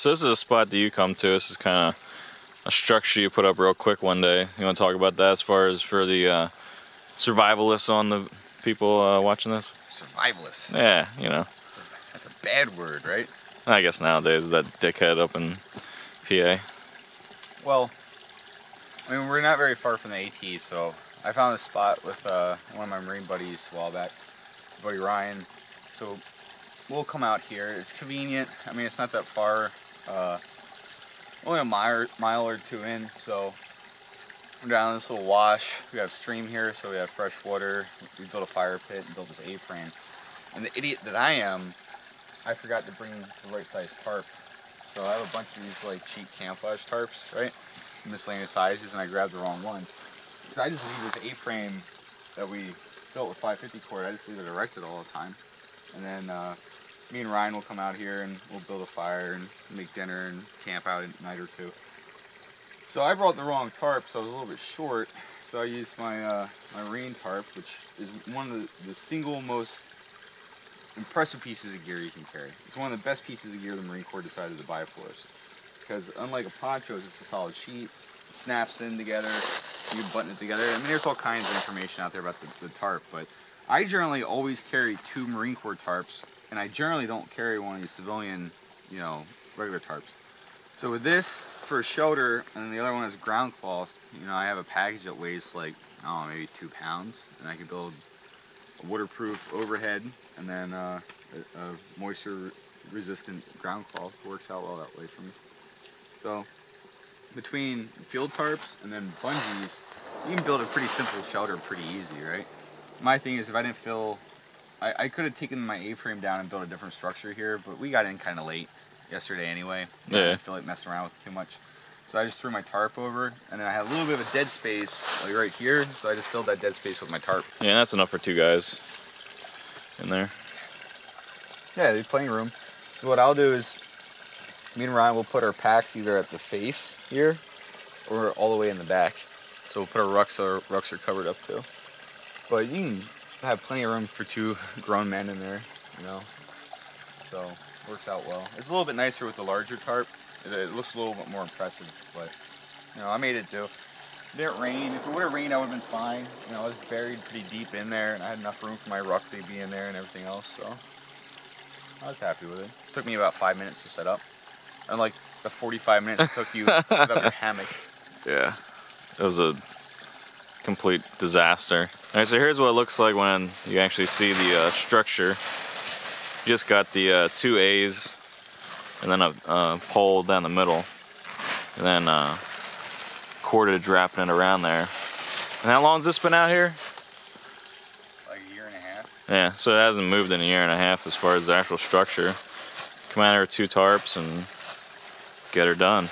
So this is a spot that you come to. This is kind of a structure you put up real quick one day. You want to talk about that as far as for the survivalists on the people watching this? Survivalists? Yeah, you know. That's a bad word, right? I guess nowadays, that dickhead up in PA. Well, I mean, we're not very far from the AT, so I found a spot with one of my Marine buddies a while back, buddy Ryan. So we'll come out here. It's convenient. I mean, it's not that far. Only a mile or two in, so we're down this little wash. We have stream here, so we have fresh water. We built a fire pit and built this A-frame. And the idiot that I am, I forgot to bring the right size tarp. So I have a bunch of these like cheap camouflage tarps, right? Miscellaneous sizes, and I grabbed the wrong one. Because I just leave this A-frame that we built with 550 cord, I just leave it erected all the time. And then me and Ryan will come out here and we'll build a fire and make dinner and camp out at night or two. So I brought the wrong tarp, so I was a little bit short. So I used my my Marine tarp, which is one of the single most impressive pieces of gear you can carry. It's one of the best pieces of gear the Marine Corps decided to buy for us. Because unlike a poncho, it's a solid sheet. It snaps in together. You can button it together. I mean, there's all kinds of information out there about the tarp, but I generally always carry 2 Marine Corps tarps, and I generally don't carry one of these civilian, you know, regular tarps. So with this for a shelter, and then the other one is ground cloth, you know, I have a package that weighs like, I don't know, maybe 2 pounds, and I can build a waterproof overhead, and then a moisture-resistant ground cloth works out well that way for me. So between field tarps and then bungees, you can build a pretty simple shelter pretty easy, right? My thing is, if I didn't feel, I could have taken my A-frame down and built a different structure here, but we got in kind of late yesterday anyway. I didn't feel like messing around with it too much. So I just threw my tarp over, and then I had a little bit of a dead space like right here, so I just filled that dead space with my tarp. Yeah, that's enough for 2 guys in there. Yeah, there's plenty of room. So what I'll do is, me and Ryan will put our packs either at the face here, or all the way in the back. So we'll put our rucks, so our rucks are covered up too. But you can have plenty of room for 2 grown men in there, you know. So it works out well. It's a little bit nicer with the larger tarp. It looks a little bit more impressive, but you know, I made it do. It didn't rain. If it would have rained, I would have been fine. You know, I was buried pretty deep in there, and I had enough room for my ruck to be in there and everything else. So I was happy with it. It took me about 5 minutes to set up, unlike the 45 minutes it took you to set up your hammock. Yeah, it was a complete disaster. All right, so here's what it looks like when you actually see the structure. You just got the 2 A's and then a pole down the middle, and then cordage wrapping it around there. And how long has this been out here? Like a year and a half. Yeah, so it hasn't moved in a year and a half as far as the actual structure. Come out here with 2 tarps and get her done.